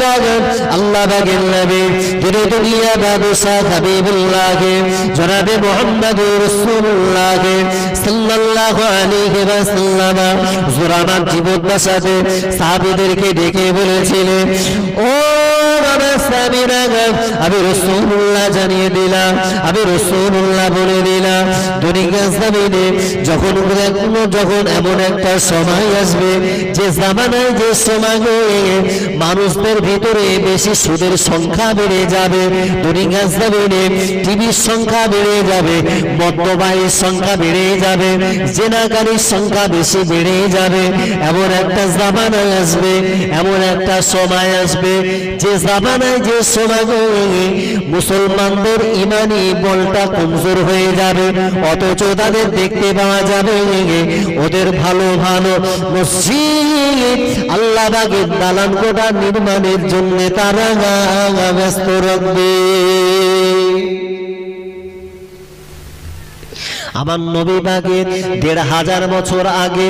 ভাইয়েরা আল্লাহ পাকের নবী যিনি দুনিয়া বাদশাহ হাবিবুল্লাহ জনাবে মুহাম্মদুর রাসূলুল্লাহ সাল্লাল্লাহু আলাইহি ওয়াসাল্লাম হুজুর আমার জীবন বাঁচাতে সাহাবীদেরকে ডেকে বলেছিলেন, ও আমার সাহাবীরা, আমি রাসূলুল্লাহ জানিয়ে দিলাম, আমি রাসূলুল্লাহ বলে দিলাম, দুনিয়ার জমিনে যখন এমন একটা সময় আসবে যে জামানায় যে সময় মানুষদের ভিতরে বেশি সুদের সংখ্যা বেড়ে যাবে, দুনিয়ার জমিনে টিভির সংখ্যা বেড়ে যাবে, মদ্যপানের সংখ্যা বেড়ে যাবে, জেনাকারীর সংখ্যা বেশি বেড়ে যাবে। এমন একটা জামানায় আসবে, এমন একটা সময় আসবে যে জামানায় যে সময় মুসলমানদের ইমানি বলটা কমজোর হয়ে যাবে, অথচ তাদের দেখতে পাওয়া যাবে ওদের ভালো ভালো মসজিদ আল্লাহ পাকের দালান কোঠা নির্মাণের জন্য তারা ব্যস্ত রাখবে। আমার নবী পাকের ১৫০০ বছর আগে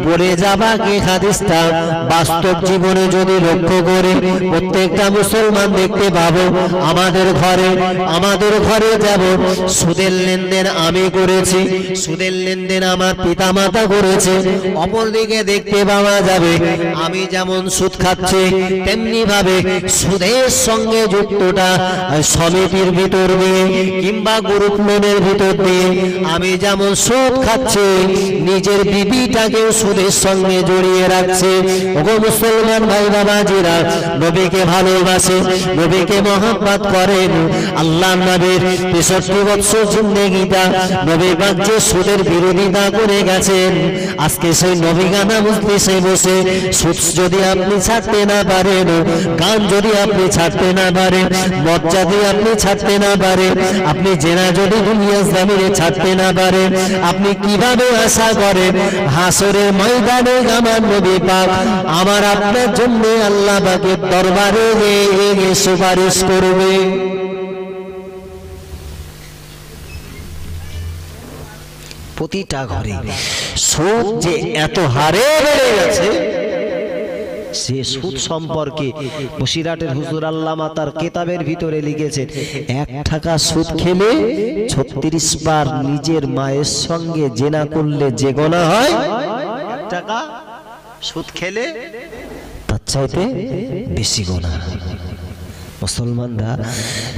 বলে যাবা কি হাদিসটা বাস্তব জীবনে যদি লক্ষ্য করে প্রত্যেকটা মুসলমান দেখতে পাবো, আমাদের ঘরে যাব সুদের লেনদেন আমি করেছি, সুদের লেনদেন আমার পিতামাতা করেছে। অপরদিকে দেখতে পাওয়া যাবে আমি যেমন সুদ খাচ্ছি তেমনি ভাবে সুদের সঙ্গে যুক্তটা সমিতির ভিতর দিয়ে কিংবা গ্রুপ লোনের ভিতর দিয়ে আমি যেমন সুদ খাচ্ছে নিজের বিবিটাকেও সুদের সঙ্গে জড়িয়ে রাখছে। ওগো মুসলমান ভাই বাবাজিরা, নবীকে ভালোবাসে, নবীকে মহব্বত করেন, আল্লাহর নবীর ৬৩ বছর জিন্দেগিটা নবী পাক যে সুদের বিরোধিতা করে গেছেন, আজকে সেই নবী গানা মজলিসে বসে সুদ যদি আপনি ছাড়তে না পারেন, গান যদি আপনি ছাড়তে না পারেন, মদ যদি আপনি ছাড়তে না পারেন, আপনি জেনা যদি দুনিয়ার জমিনে ছাড়তে না পারেন, আপনি কিভাবে আশা করেন হাসরের ময়দানে আমার নবী পাক আমার আপনার জন্য আল্লাহ পাকের দরবারে সুপারিশ করবে? প্রতিটা ঘরে সুদ যে এত হারে বেড়ে গেছে, সে সুদ সম্পর্কে বসিরহাটের হুজুর আল্লামা তার কিতাবের ভিতরে লিখেছেন, ১ টাকা সুদ খেলে ৩৬ বার নিজের মায়ের সঙ্গে জেনা করলে যে গোনা হয়, ১ টাকা সুদ খেলে তার চাইতে বেশি গোনা। মুসলমানরা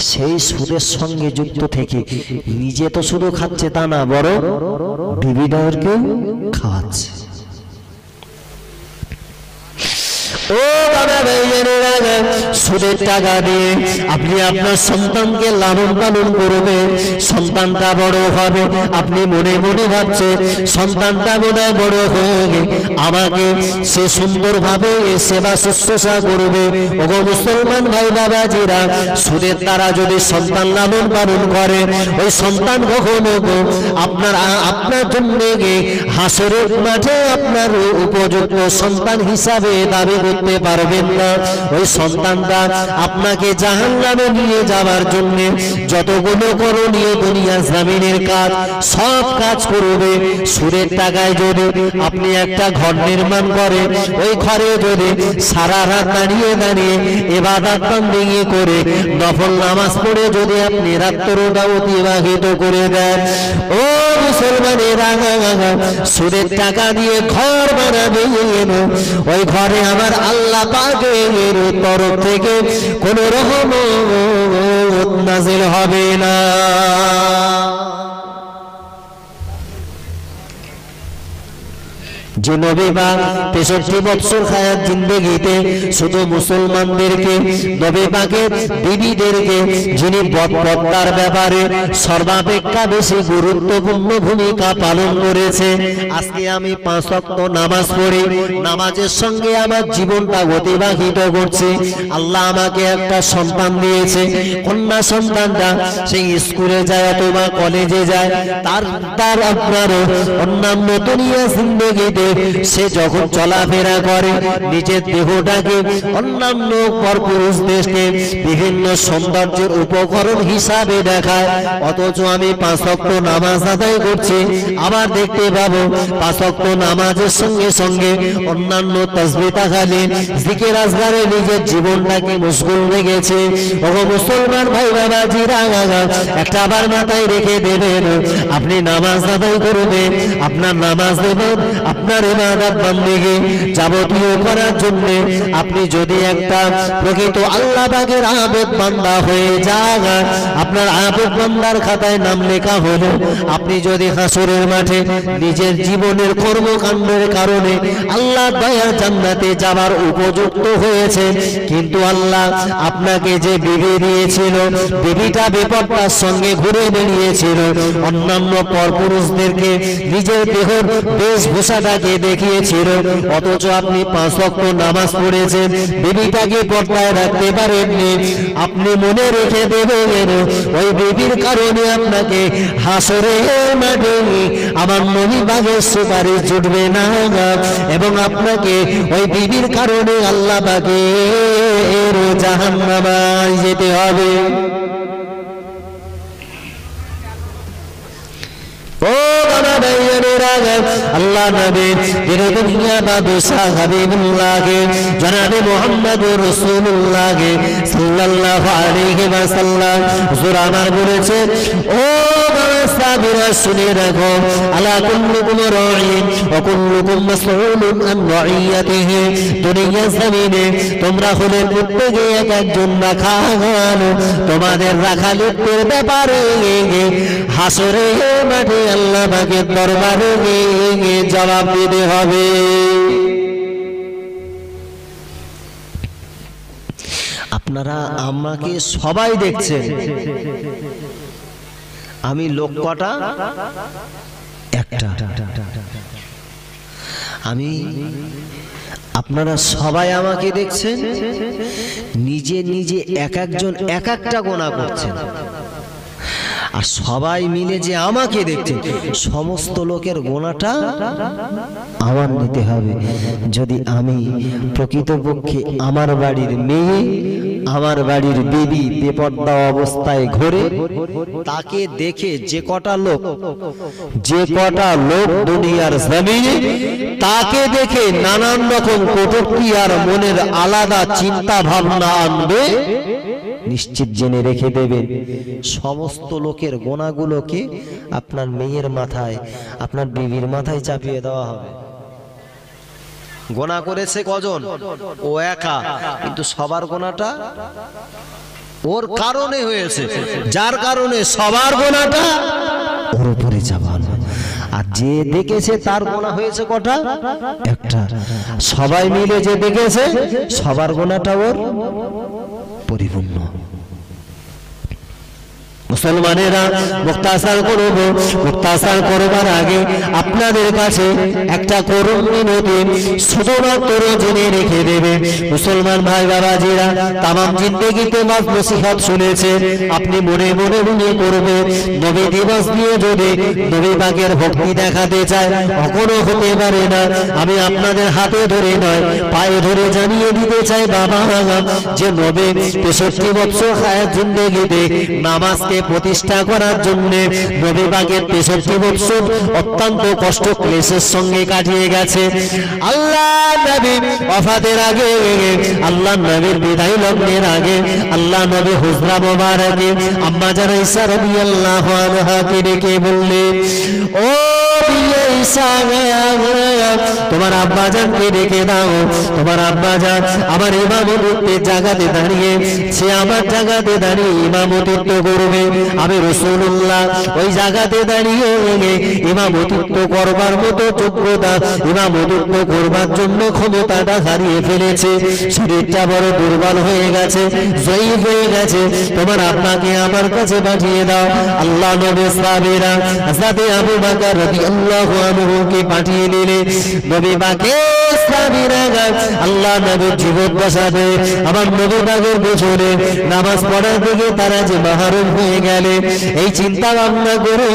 সেই সুদের সঙ্গে যুক্ত থেকে নিজে তো শুধু খাচ্ছে তা না, বড় বিবিদেরকেও খাওয়াচ্ছে। ও বাবা ভাইয়েরা, সুদের টাকা দিয়ে আপনি আপনার সন্তানকে লালন পালন করবেন, সন্তানটা বড় হবে, আপনি মনে মনে ভাবছেন সন্তানটা মনে বড় হয়ে আমাকে সে সুন্দরভাবে সেবা শুশ্রূষা করবে। ওগো মুসলমান ভাই বাবাজিরা, সুদের দ্বারা যদি সন্তান লালন পালন করে, ওই সন্তান কখনো আপনার জন্য হাসরের মাঠে আপনার উপযুক্ত সন্তান হিসাবে দাবি করতে পারবেন না। ওই সন্তানটা আপনাকে জাহান্নামে নিয়ে যাওয়ার জন্য যতগুলো করণীয় দুনিয়া জমিনের কাজ সব কাজ করবে। সুদের টাকায় যদি আপনি একটা ঘর নির্মাণ করেন, ওই ঘরে যদি সারা রাত দাঁড়িয়ে দাঁড়িয়ে ইবাদত বন্দেগী করে নফল নামাজ পড়ে যদি আপনি রাত্রটা অতিবাহিত করে দেন, ও মুসলমানেরা, সুদের টাকা দিয়ে ঘর বানাবেন, ওই ঘরে আমার আল্লাহ পাকের তরফ থেকে কোন রহমত নাযিল হবে না। যে নবী পাক ৬৩ বছর হায়াত জিন্দেগিতে শুধু মুসলমানদেরকে, নবী পাকের বিবিদেরকে যিনি পর্দার ব্যাপারে সর্বাপেক্ষা বেশি গুরুত্বপূর্ণ ভূমিকা পালন করেছে। আজকে আমি ৫ ওয়াক্ত নামাজ পড়ি, নামাজের সঙ্গে আমার জীবনটা অতিবাহিত করছি। আল্লাহ আমাকে একটা সন্তান দিয়েছে, কন্যা সন্তানটা সেই স্কুলে যায় অথবা কলেজে যায়, তার আপনার অন্যান্য দুনিয়া জিন্দেগিতে সে যখন চলাফেরা করে নিজের দেহটাকে অন্যান্য পরপুরুষদেরকে বিভিন্ন সৌন্দর্যের উপকরণ হিসাবে দেখায়। অথচ আমি 5 ওয়াক্ত নামাজ আদায় করছি, আবার দেখতে পাবো 5 ওয়াক্ত নামাজের সঙ্গে সঙ্গে অন্যান্য তাসবিহ তাহলিল জিকির আজকারে নিজের জীবনটাকে মশগুল রেখেছে। ওগো মুসলমান ভাই বাবাজিরা, একটা বার মাথায় রেখে দেবেন, আপনি নামাজ আদায় করবেন, আপনার নামাজ দেবেন, আপনার ইবাদত বন্দেগী যাবতীয় করার জন্য আপনি যদি একটা প্রকৃত আল্লাহ পাকের আবেদ বান্দা হয়ে যান, আপনার আবেদ বান্দার খাতায় নাম লেখা হলো। আপনি যদি হাসরের মাঠে নিজের জীবনের কর্মকাণ্ডের কারণে আল্লাহ দয়ার জান্নাতে যাবার উপযুক্ত হয়েছে, কিন্তু আল্লাহ আপনাকে যে বিবি দিয়েছিল, বিবিটা বেপরদার সঙ্গে ঘুরে বেরিয়েছিল, অন্যান্য পরপুরুষদেরকে নিজের দেহের বেশভূষাটাকে দেখিয়েছিল, অথচ আপনি 5 ওয়াক্ত নামাজ পড়েছেন, বিবিটাকে পর্দায় রাখতে পারেননি। আপনি মনে রেখে দেবেন, ওই বিবির কারণে আপনাকে হাসরের মাঠে আমার নবী পাকের সুপারিশ জুটবে না, এবং আপনাকে ওই বিবির কারণে আল্লাহ পাকের জাহান্নামায় যেতে হবে। ও আমার ভাইয়েরা, আল্লাহ নবী দুনিয়া বাদশা হাবিবুল্লাহকে জনাবে মুহাম্মদুর রাসূলুল্লাহ সাল্লাল্লাহু আলাইহি ওয়াসাল্লাম হুজুর আমার বলেছে, ও সাহাবীরা শুনে রাখো, আলা কুল্লুকুম রাঈন ওয়া কুল্লুকুম মাসউলুন আন রাইয়াতিহি। দুনিয়ার জমিনে তোমরা হলে প্রত্যেকে এক একজন রাখাল, তোমাদের রাখালিত্বের ব্যাপারে হাসরের মাঠে আল্লাহ পাকের দরবারে জবাব দিতে হবে। আপনারা আমাকে সবাই দেখছেন, আমি লোক কটা? একটা। আমি আপনারা সবাই আমাকে দেখছেন, নিজে নিজে এক একজন এক একটা গোনা করছেন, আর সবাই মিলে যে আমাকে দেখছেন, সমস্ত লোকের গোনাটা আমার নিতে হবে। যদি আমি প্রকৃতপক্ষে আমার বাড়ির মেয়ে, আমার বাড়ির বিবি বেপর্দা অবস্থায় ঘোরে, তাকে দেখে যে কটা লোক দুনিয়ার জমিনে তাকে দেখে নানান রকম কটূক্তি আর মনের আলাদা চিন্তা ভাবনা আনবে, নিশ্চিত জেনে রেখে দেবেন, সমস্ত লোকের গোনাগুলোকে আপনার মেয়ের মাথায়, আপনার বিবির মাথায় চাপিয়ে দেওয়া হবে। গোনা করেছে কজন? ও একা, কিন্তু সবার গোনাটা ওর কারণে হয়েছে, যার কারণে সবার গোনাটা ওর উপরে চাপানো। আর যে দেখেছে তার গোনা হয়েছে কটা? একটা। সবাই মিলে যে দেখেছে সবার গোনাটা ওর পরিপূর্ণ। মুসলমানেরা মুক্তাসার করব, মুক্তাসার করবার আগে আপনাদের কাছে একটা করুণ মিনতি শুধুমাত্র জেনে রেখে দেবে। মুসলমান ভাই বাবাজিরা, তামাম জিন্দেগিতে ওয়াজ নসিহত শুনেছে, আপনি মনে মনে মনে করবে, নবী দিবস নিয়ে যদি নবী পাকের ভক্তি দেখাতে চায় কখনো হতে পারে না। আমি আপনাদের হাতে ধরে নয়, পায়ে ধরে জানিয়ে দিতে চাই বাবা, যে নবী 63 বছর হায়াত জিন্দেগিতে নামাজকে প্রতিষ্ঠা করার জন্য নবী পাকের 63 বছর অত্যন্ত কষ্ট ক্লেশের সঙ্গে কাটিয়ে গেছে। আল্লাহ নবী ওয়াফাতের আগে, আল্লাহ নবীর বিদায় লগ্নের আগে, আল্লাহ নবী হুজরা মোবারকে আম্মা জান ঈসা রাদিয়াল্লাহু আনহাকে ডেকে বললেন, ও ঈসা, তোমার আব্বা জানকে ডেকে দাও, তোমার আব্বা জান আমার ইমামতির জায়গাতে দাঁড়িয়ে, সে আমার জায়গাতে দাঁড়িয়ে ইমামতিত্ব করবে। আমি রাসূলুল্লাহ ওই জায়গাতে দাঁড়িয়ে ইমামতিত্ব করবার মতো যোগ্যতা, ইমামতিত্ব করবার জন্য ক্ষমতাটা হারিয়ে ফেলেছে, শরীরটা বড় দুর্বল হয়ে গেছে, জয়ীফ হয়ে গেছে, তোমার আব্বাকে আমার কাছে পাঠিয়ে দাও। আল্লাহ নবী সাহাবীরা হযরত আবু বকর রাদিয়াল্লাহু রাদিয়াল্লাহু আনহুকে পাঠিয়ে দিলে নবী পাকের সাহাবীরা আল্লাহ নবীর জীবন বাঁচাবে আমার নবী পাকের পেছনে নামাজ পড়ার দিকে তারা যে মাহরুম হয়ে গেলে এই চিন্তা ভাবনা করে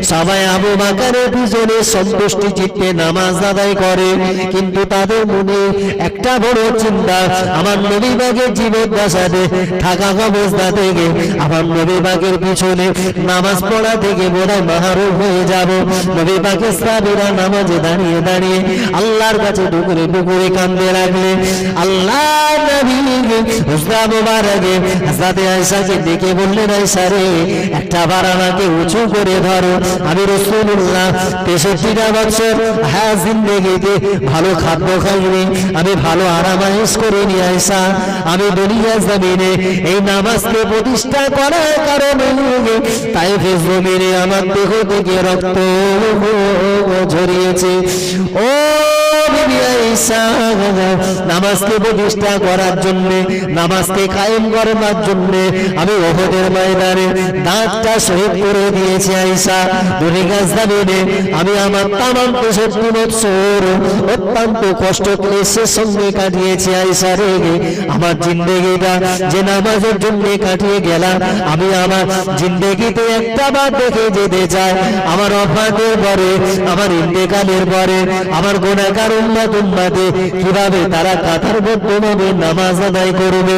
সবাই আবু বকরের পিছনে সন্তুষ্টি চিত্তে নামাজ আদায় করে কিন্তু তাদের মনে একটা বড় চিন্তা আমার নবী পাকের জীবন বাঁচাবে থাকা অবস্থা থেকে আমার নবী পাকের পিছনে নামাজ পড়া থেকে বোধহয় মাহরুম হয়ে যাব নবী পাকের সাহাবীরা নামাজে দাঁড়িয়ে দাঁড়িয়ে আল্লাহর কাছে ডুকরে ডুকরে কাঁদতে লাগলেন আল্লাহ নবী হুজরা মুবারকে হযরত আয়েশাকে ডেকে বললেন আয়েশা রে একটা বার আমাকে উঁচু করে ধরো আমি রাসূলুল্লাহ ৬৩টা বছর জিন্দেগিতে ভালো খাদ্য খাইনি আমি ভালো আরামায়েশ করিনি আয়েশা আমি দুনিয়া জমিনে এই নামাজকে প্রতিষ্ঠা করার কারণে তাইফের জমিনে আমার দেহ থেকে রক্ত ঝরিয়েছে ও বিবি আয়েশা নামাজকে প্রতিষ্ঠা করার জন্য নামাজকে কায়েম করার জন্য আমি উহুদের ময়দানে দাঁতটা শহীদ করে দিয়েছি আয়েশা দুনিয়া জমিনে আমি আমার তামাম ৬৩ বছর অত্যন্ত কষ্ট ক্লেশের সঙ্গে কাটিয়েছি আয়েশা রে আমার জিন্দেগিটা যে নামাজের জন্য কাটিয়ে গেলাম আমি আমার জিন্দেগিতে একটা বার দেখে যেতে চাই আমার ওফাতের পরে আমার ইন্তেকালের পরে আমার গুনাহগার উম্মতে কিভাবে তারা কাতারবদ্ধভাবে নামাজ আদায় করবে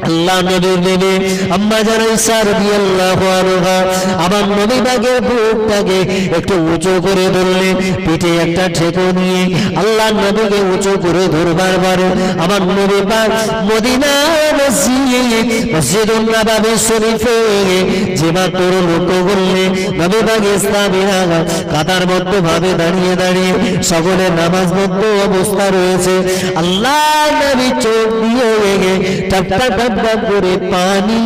আল্লাহ নবীর নবী আম্মা জান আয়েশা রাদিয়াল্লাহু আনহা আমার নবী পাকের বুকটাকে একটু উঁচু করে ধরলেন পিঠে একটা ঠেকো নিয়ে আল্লাহ নবীকে উঁচু করে ধরবার পরে আমার নবী পাক মদিনা মসজিদুন নববী শরীফে যে মাত্র লক্ষ্য করলে নবী পাকের সাহাবীরা কাতারবদ্ধভাবে দাঁড়িয়ে দাঁড়িয়ে সকলে নামাজবদ্ধ অবস্থা রয়েছে আল্লাহ নবী চোখ দিয়ে টপ টপ করে পানি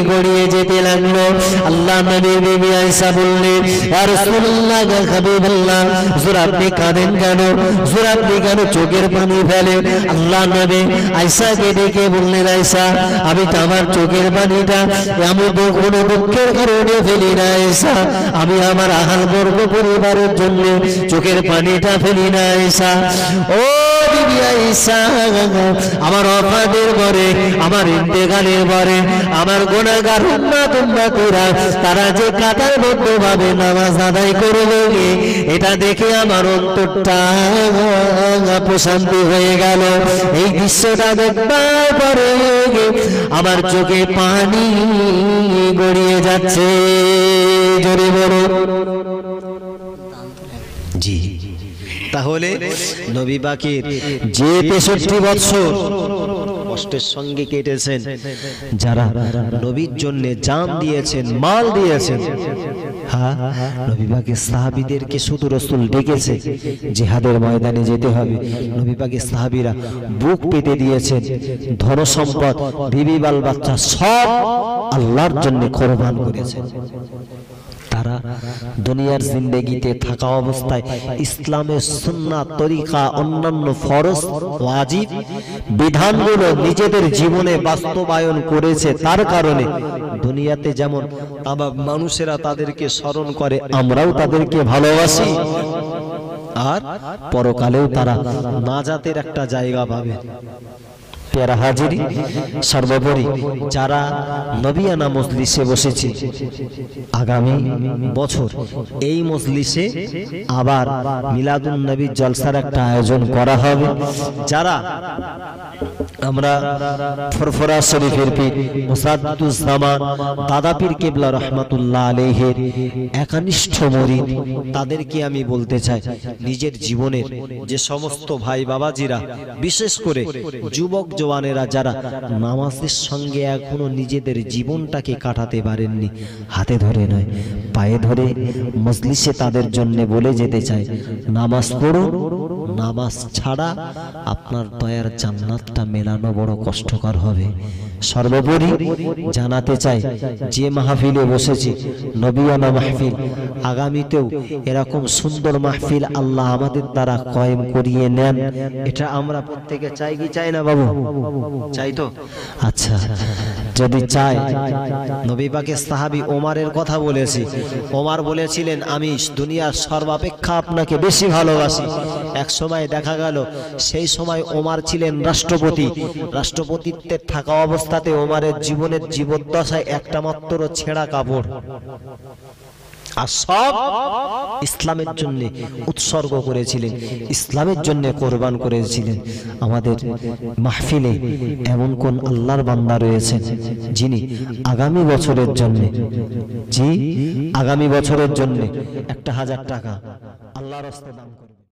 গড়িয়ে যেতে লাগলো আল্লাহ নবী বিবি আয়েশা বললেন ইয়া রাসূলুল্লাহ ইয়া হাবিবাল্লাহ হুজুর আপনি কাঁদেন কেন হুজুর আপনি কেন চোখের পানি ফেলেন আল্লাহ নবী আয়েশাকে ডেকে বললেন আয়েশা আমি তো আমার চোখের পানিটা এমন কোনো দুঃখের কারণে ফেলি না আয়েশা আমি আমার আহাল বর্গ পরিবারের জন্য চোখের পানিটা ফেলি না আয়েশা ও বিবি আয়েশা আমার ওফাতের পরে আমার ইন্তেকালের পরে আমার গুনাহগার উম্মতরা তারা যে কাতারবদ্ধভাবে নামাজ আদায় করবে এটা দেখে আমার অন্তরটা প্রশান্তি হয়ে গেল এই দৃশ্যটা দেখবার পরে আমার চোখে পানি গড়িয়ে যাচ্ছে জোরে বলো জি তাহলে নবী পাকের যে ৬৩ বছর কষ্টের সঙ্গে কেটেছেন যারা নবীর জন্য জান দিয়েছেন মাল দিয়েছেন হ্যাঁ নবী পাকের সাহাবীদেরকে শুধু রাসূল ডেকেছে জিহাদের ময়দানে যেতে হবে নবী পাকের সাহাবীরা বুক পেতে দিয়েছেন ধন সম্পদ বিবি বাল বাচ্চা সব আল্লাহর জন্য কোরবান করেছেন তারা দুনিয়ার জিন্দেগিতে থাকা অবস্থায় ইসলামের সুন্নাত তরিকা অন্যান্য ফরজ ওয়াজিব বিধানগুলো নিজেদের জীবনে বাস্তবায়ন করেছে তার কারণে দুনিয়াতে যেমন মানুষেরা তাদেরকে স্মরণ করে আমরাও তাদেরকে ভালোবাসি আর পরকালেও তারা নাজাতের একটা জায়গা পাবে প্যারা হাজিরি সর্বোপরি যারা নবিয়ানা মজলিসে বসেছে আগামী বছর এই মজলিসে আবার মিলাদুন নবী জলসার একটা আয়োজন করা হবে যারা আমরা ফরফরা শরীফের পীর মুসাদ্দুজ্জামান দাদা পীর কিবলা রাহমাতুল্লাহ আলাইহির একনিষ্ঠ মুরিদ তাদেরকে আমি বলতে চাই নিজের জীবনের যে সমস্ত ভাই বাবাজিরা বিশেষ করে যুবক জওয়ানেরা যারা নামাজের সঙ্গে এখনো নিজেদের জীবনটাকে কাটাতে পারেননি হাতে ধরে নয় পায়ে ধরে মজলিসে তাদের জন্য বলে যেতে চাই নামাজ পড়ুন নামাজ ছাড়া আপনার দয়ার জান্নাতটা মেলানো বড় কষ্টকর হবে। সর্বোপরি জানাতে চাই, যে মাহফিলে বসেছি নবিয়ানা মাহফিল, আগামীতেও এরকম সুন্দর মাহফিল আল্লাহ আমাদের দ্বারা কায়েম করিয়ে নেন, এটা আমরা প্রত্যেকে চাই কি চাই না বাবু? চাই তো? আচ্ছা, যদি চাই, নবী পাকের সাহাবী ওমরের কথা বলেছি। ওমর বলেছিলেন, আমি দুনিয়ার সর্বাপেক্ষা আপনাকে বেশি ভালোবাসি। এক সময় দেখা গেল সেই সময় ওমর ছিলেন রাষ্ট্রপতি। রাষ্ট্রপতিত্বের থাকা অবস্থাতে ওমরের জীবনের জীবদ্দশায় একটা মাত্র ছেঁড়া কাপড়, আর সব ইসলামের জন্য উৎসর্গ করেছিলেন, ইসলামের জন্য কোরবান করেছিলেন। আমাদের মাহফিলে এমন কোন আল্লাহর বান্দা রয়েছেন যিনি আগামী বছরের জন্য, আগামী বছরের জন্য 1000 টাকা আল্লাহর রাস্তায় দান করেন?